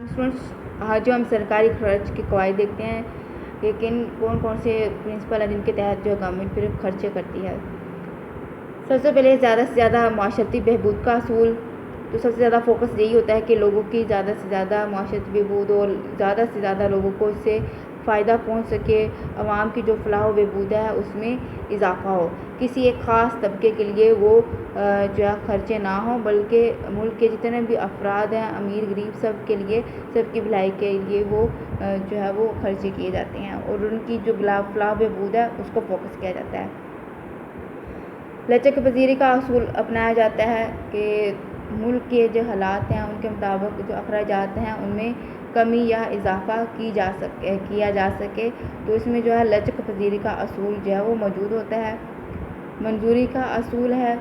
Students, आज जो हम सरकारी खर्च के कवायद देखते हैं कि कौन कौन से प्रिंसिपल हैं जिनके तहत जो गवर्नमेंट फिर खर्चे करती है। सबसे पहले ज़्यादा से ज़्यादा माशरती बहबूद का असूल, तो सबसे ज़्यादा फोकस यही होता है कि लोगों की ज़्यादा से ज़्यादा माशरती बहबूद और ज़्यादा से ज़्यादा लोगों को इससे फ़ायदा पहुंच सके, आवाम की जो फलाह व बहबूद है उसमें इजाफ़ा हो। किसी एक ख़ास तबके के लिए वो जो है खर्चे ना हो, बल्कि मुल्क के जितने भी अफराद हैं, अमीर गरीब, सब के लिए, सबकी भलाई के लिए वो जो है वो खर्चे किए जाते हैं और उनकी जो फलाह बहबूद है उसको फोकस किया जाता है। लचक पजीरी का असूल अपनाया जाता है कि मुल्क के जो हालात हैं उनके मुताबिक जो अखराजात हैं उनमें कमी या इजाफ़ा किया जा सके, तो इसमें जो है लचक पजीरी का असूल जो है वो मौजूद होता है। मंजूरी का असूल है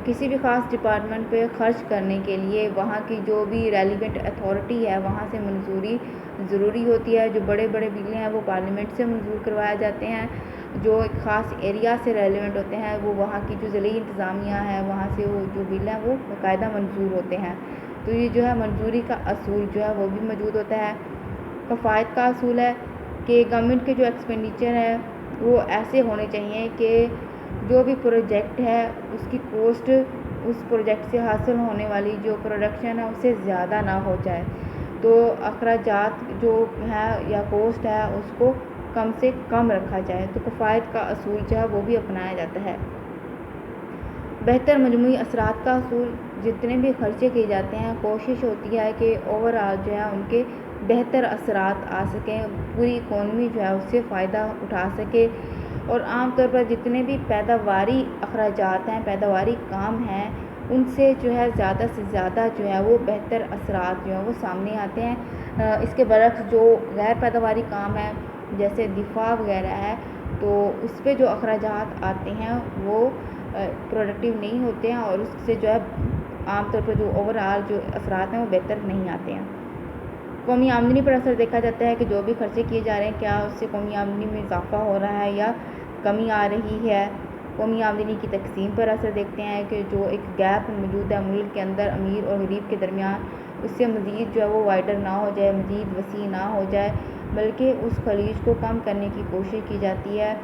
किसी भी ख़ास डिपार्टमेंट पे ख़र्च करने के लिए वहाँ की जो भी रेलिवेंट अथॉरिटी है वहाँ से मंजूरी ज़रूरी होती है। जो बड़े बड़े बिल हैं वो पार्लियामेंट से मंजूर करवाए जाते हैं। जो एक ख़ास एरिया से रेलिवेंट होते हैं वो वहाँ की जो ज़िली इंतज़ामिया है वहाँ से वो जो बिल हैं वो बाकायदा मंजूर होते हैं। तो ये जो है मंजूरी का असूल जो है वो भी मौजूद होता है। कफ़ायत का असूल है कि गवर्नमेंट के जो एक्सपेंडिचर है वो ऐसे होने चाहिए कि जो भी प्रोजेक्ट है उसकी कॉस्ट उस प्रोजेक्ट से हासिल होने वाली जो प्रोडक्शन है उससे ज़्यादा ना हो जाए, तो अखराजात जो है या कॉस्ट है उसको कम से कम रखा जाए। तो कफ़ायत का असूल जो है वो भी अपनाया जाता है। बेहतर मजमूई असरात का असूल, जितने भी खर्चे किए जाते हैं कोशिश होती है कि ओवरऑल जो है उनके बेहतर असरात आ सकें, पूरी इकॉनमी जो है उससे फ़ायदा उठा सके और आम तौर पर जितने भी पैदावारी अखराजात हैं, पैदावारी काम हैं, उनसे जो है ज़्यादा से ज़्यादा जो है वो बेहतर असरात जो है वो सामने आते हैं। इसके बरक्स जो गैर पैदावारी काम है जैसे दिफा वगैरह है, तो उस पर जो अखराजात आते हैं वो प्रोडक्टिव नहीं होते हैं और उससे जो है आम तौर पर जो ओवरऑल जो असरात हैं वो बेहतर नहीं आते हैं। कौमी आमदनी पर असर देखा जाता है कि जो भी खर्चे किए जा रहे हैं क्या उससे कौमी आमदनी में इजाफा हो रहा है या कमी आ रही है। कौमी आमदनी की तकसीम पर असर देखते हैं कि जो एक गैप मौजूद है मुल्क के अंदर अमीर और गरीब के दरमियान, उससे मज़ीद जो है वो वाइडर ना हो जाए, मज़ीद वसी ना हो जाए, बल्कि उस खलीज को कम करने की कोशिश की जाती है।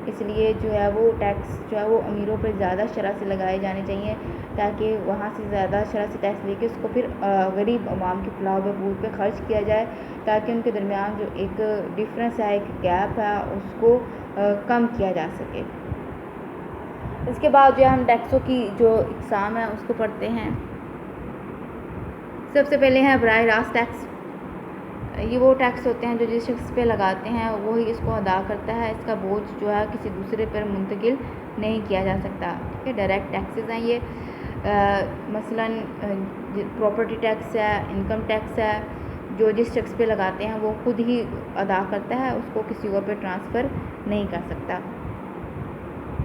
इसलिए जो है वो टैक्स जो है वो अमीरों पर ज़्यादा शरह से लगाए जाने चाहिए ताकि वहाँ से ज़्यादा शरह से टैक्स लेके उसको फिर गरीब अवाम की फलाह बहबूद पे ख़र्च किया जाए, ताकि उनके दरमियान जो एक डिफरेंस है, एक गैप है, उसको कम किया जा सके। इसके बाद जो है हम टैक्सों की जो इक़साम है उसको पढ़ते हैं। सबसे पहले है बराह रास्त टैक्स। ये वो टैक्स होते हैं जो जिस शख्स पे लगाते हैं वही इसको अदा करता है। इसका बोझ जो है किसी दूसरे पर मुंतकिल नहीं किया जा सकता। ठीक है, डायरेक्ट टैक्सेस हैं ये। मसलन प्रॉपर्टी टैक्स है, इनकम टैक्स है, जो जिस शख्स पे लगाते हैं वो खुद ही अदा करता है, उसको किसी और पे ट्रांसफ़र नहीं कर सकता।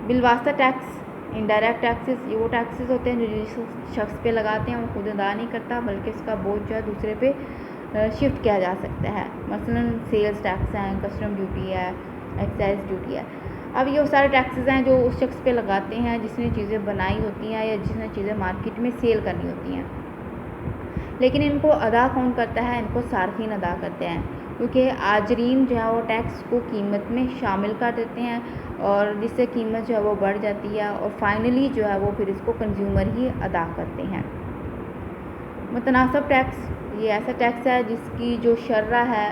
बिलवास्ता टैक्स, इनडायरेक्ट टैक्सेस, ये वो टैक्सेस होते हैं जो जिस शख्स पे लगाते हैं वो खुद अदा नहीं करता, बल्कि इसका बोझ जो है दूसरे पे शिफ्ट किया जा सकता है। मसलन सेल्स टैक्स हैं, कस्टम ड्यूटी है, एक्साइज ड्यूटी है। अब ये वो सारे टैक्सेस हैं जो उस शख्स पे लगाते हैं जिसने चीज़ें बनाई होती हैं या जिसने चीज़ें मार्केट में सेल करनी होती हैं। लेकिन इनको अदा कौन करता है? इनको सार्फिन अदा करते हैं, क्योंकि आजरीन जो है वो टैक्स को कीमत में शामिल कर देते हैं और जिससे कीमत जो है वो बढ़ जाती है और फाइनली जो है वो फिर इसको कंज्यूमर ही अदा करते हैं। मुतनासिब टैक्स, ये ऐसा टैक्स है जिसकी जो शर्रा है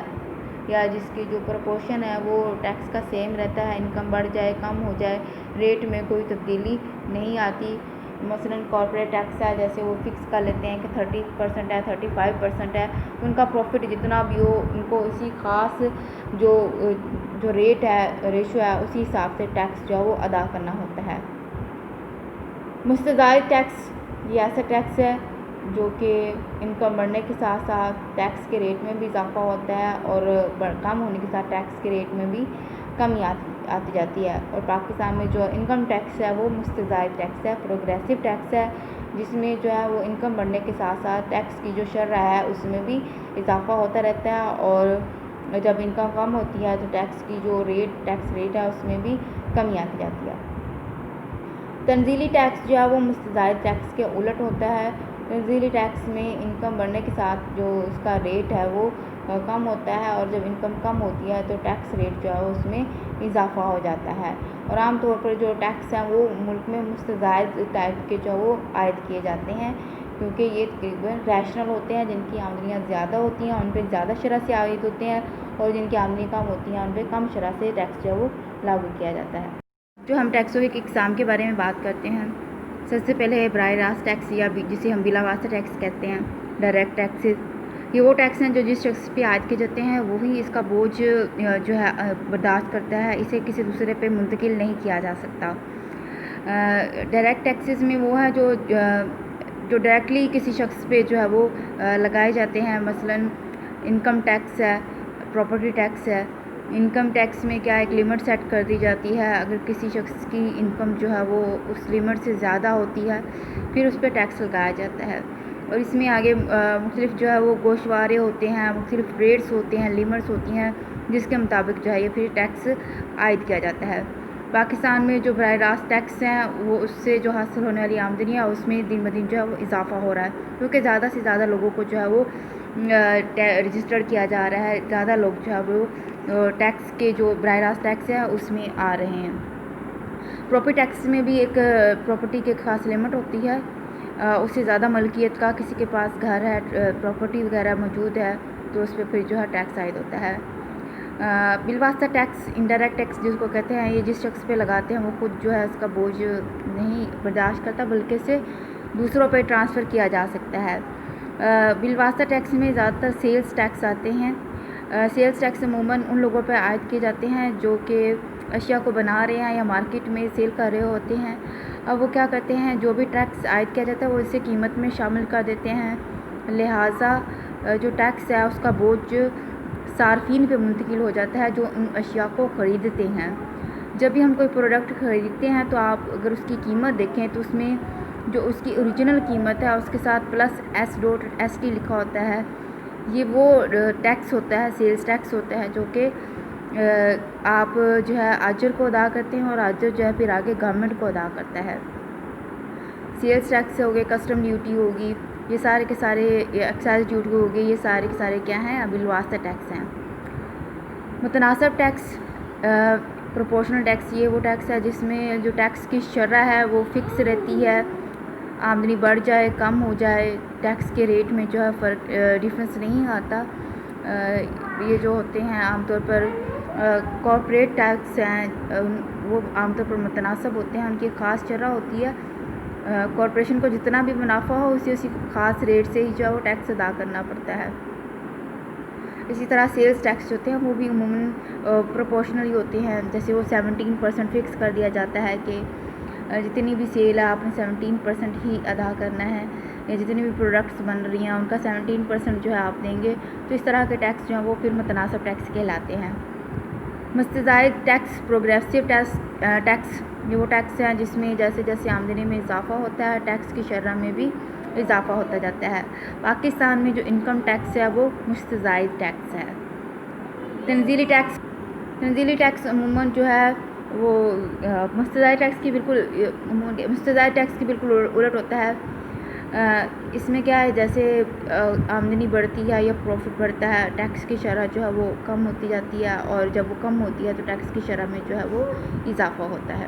या जिसकी जो प्रोपोर्शन है वो टैक्स का सेम रहता है, इनकम बढ़ जाए कम हो जाए रेट में कोई तब्दीली नहीं आती। मसलन कॉर्पोरेट टैक्स है, जैसे वो फिक्स कर लेते हैं कि 30% है, 35% है, उनका प्रॉफिट जितना भी हो उनको उसी ख़ास जो रेट है, रेशो है, उसी हिसाब से टैक्स जो है वो अदा करना होता है। मुस्तज़ायद टैक्स, ये ऐसा टैक्स है जो कि इनकम बढ़ने के साथ साथ टैक्स के रेट में भी इजाफा होता है और कम होने के साथ टैक्स के रेट में भी कमी आती जाती है। और पाकिस्तान में जो इनकम टैक्स है वो मुस्तज़ायद टैक्स है, प्रोग्रेसिव टैक्स है, जिसमें जो है वो इनकम बढ़ने के साथ साथ टैक्स की जो शर्ह है उसमें भी इजाफा होता रहता है और जब इनकम कम होती है तो टैक्स की जो टैक्स रेट है उसमें भी कमी आती जाती है। तंजीली टैक्स जो है वो मुस्तज़ायद टैक्स के उलट होता है تنزیلی ٹیکس میں انکم بڑھنے کے ساتھ جو اس کا ریٹ ہے وہ کم ہوتا ہے، اور جب انکم کم ہوتی ہے تو ٹیکس ریٹ جو ہے اس میں اضافہ ہو جاتا ہے، اور عام طور پر جو ٹیکس ہیں وہ ملک میں مستزائد ٹائپ کے جو وہ عائد کیے جاتے ہیں، کیونکہ یہ تقریباً ریشنل ہوتے ہیں، جن کی آمدنیاں زیادہ ہوتی ہیں ان پہ زیادہ شرح سے عائد ہوتے ہیں، اور جن کی آمدنی کم ہوتی ہیں ان پہ کم شرح سے ٹیکس جو وہ لاگو کیا جاتا ہے۔ جو ہم ٹیکسوں کی اقسام کے بارے میں بات کرتے ہیں، سب سے پہلے ہے براہ راست ٹیکس، یا جسے ہم بلا واسطہ ٹیکس کہتے ہیں، ڈائریکٹ ٹیکسز۔ یہ وہ ٹیکس ہیں جو جس شخص پہ عائد کیے جاتے ہیں وہی اس کا بوجھ جو ہے برداشت کرتا ہے، اسے کسی دوسرے پہ منتقل نہیں کیا جا سکتا۔ ڈائریکٹ ٹیکسز میں وہ ہے جو ڈائریکٹلی کسی شخص پہ جو ہے وہ لگائے جاتے ہیں، مثلاً انکم ٹیکس ہے، پراپرٹی ٹیکس ہے۔ انکم ٹیکس میں کیا ایک لمٹ سیٹ کر دی جاتی ہے، اگر کسی شخص کی انکم جو ہے وہ اس لمٹ سے زیادہ ہوتی ہے پھر اس پہ ٹیکس لگایا جاتا ہے، اور اس میں آگے مختلف جو ہے وہ گوشوارے ہوتے ہیں، مختلف ریٹس ہوتے ہیں، لمٹس ہوتی ہیں، جس کے مطابق جو ہے یہ پھر ٹیکس عائد کیا جاتا ہے۔ پاکستان میں جو براہ راست ٹیکس ہیں وہ اس سے جو حاصل ہونے والی آمدنی ہے اس میں دن بدن جو ہے وہ اضافہ ہو رہا ہے، کیونکہ زیادہ سے زیادہ لوگوں کو جو ہے وہ رجسٹر کیا جا رہا ہے، زیادہ لوگ جو ہے وہ ٹیکس کے جو براہ راست ٹیکس ہے اس میں آ رہے ہیں۔ پراپرٹی ٹیکس میں بھی ایک پراپرٹی کی ایک خاص لمٹ ہوتی ہے، اس سے زیادہ ملکیت کا کسی کے پاس گھر ہے، پراپرٹی وغیرہ موجود ہے تو اس پہ پھر جو ہے ٹیکس عائد ہوتا ہے۔ بالواسطہ ٹیکس، انڈائریکٹ ٹیکس جس کو کہتے ہیں، یہ جس شخص پہ لگاتے ہیں وہ خود جو ہے اس کا بوجھ نہیں برداشت کرتا بلکہ اسے دوسروں پہ ٹرانسفر کیا جا سکتا ہے۔ بالواسطہ ٹیکس میں زیادہ تر سیلز ٹیکس آتے ہیں۔ سیلز ٹیکس عموماً ان لوگوں پہ عائد کیے جاتے ہیں جو کہ اشیاء کو بنا رہے ہیں یا مارکیٹ میں سیل کر رہے ہوتے ہیں۔ اب وہ کیا کرتے ہیں، جو بھی ٹیکس عائد کیا جاتا ہے وہ اسے قیمت میں شامل کر دیتے ہیں، لہٰذا جو ٹیکس ہے اس کا بوجھ صارفین پہ منتقل ہو جاتا ہے جو ان اشیاء کو خریدتے ہیں۔ جب بھی ہم کوئی پروڈکٹ خریدتے ہیں تو آپ اگر اس کی قیمت دیکھیں تو اس میں جو اس کی اوریجنل قیمت ہے اس کے ساتھ +S.ST لکھا ہوتا ہے، یہ وہ ٹیکس ہوتا ہے، سیلز ٹیکس ہوتا ہے جو کہ آپ جو ہے آجر کو ادا کرتے ہیں، اور آجر جو ہے پھر آگے گورنمنٹ کو ادا کرتا ہے۔ سیلز ٹیکس ہو گئے، کسٹم ڈیوٹی ہوگی، یہ سارے کے سارے، ایکسائز ڈیوٹی ہوگی، یہ سارے کے سارے کیا ہیں، بالواسطہ ٹیکس ہیں۔ متناسب ٹیکس، پروپورشنل ٹیکس، یہ وہ ٹیکس ہے جس میں جو ٹیکس کی شرح ہے وہ فکس رہتی ہے، آمدنی بڑھ جائے کم ہو جائے ٹیکس کے ریٹ میں جو ہے فرق ڈفرینس نہیں آتا۔ یہ جو ہوتے ہیں عام طور پر کارپوریٹ ٹیکس ہیں، وہ عام طور پر متناسب ہوتے ہیں، ان کی خاص شرح ہوتی ہے، کارپوریشن کو جتنا بھی منافع ہو اسی خاص ریٹ سے ہی جو ہے وہ ٹیکس ادا کرنا پڑتا ہے۔ اسی طرح سیلز ٹیکس ہوتے ہیں وہ بھی عموماً پروپورشنل ہوتے ہیں، جیسے وہ 17% فکس کر دیا جاتا ہے کہ جتنی بھی سیل ہے آپ نے 17% ہی ادا کرنا ہے، یا جتنی بھی پروڈکٹس بن رہی ہیں ان کا 17% جو ہے آپ دیں گے، تو اس طرح کے ٹیکس جو ہیں وہ پھر متناسب ٹیکس کہلاتے ہیں۔ مستزائد ٹیکس، پروگریسو ٹیکس، یہ وہ ٹیکس ہیں جس میں جیسے جیسے آمدنی میں اضافہ ہوتا ہے ٹیکس کی شرح میں بھی اضافہ ہوتا جاتا ہے۔ پاکستان میں جو انکم ٹیکس ہے وہ مستزائد ٹیکس ہے۔ تنزیلی ٹیکس عموماً جو ہے وہ مستزائد ٹیکس کی بالکل الٹ ہوتا ہے۔ اس میں کیا ہے، جیسے آمدنی بڑھتی ہے یا پروفٹ بڑھتا ہے ٹیکس کی شرح جو ہے وہ کم ہوتی جاتی ہے، اور جب وہ کم ہوتی ہے تو ٹیکس کی شرح میں جو ہے وہ اضافہ ہوتا ہے۔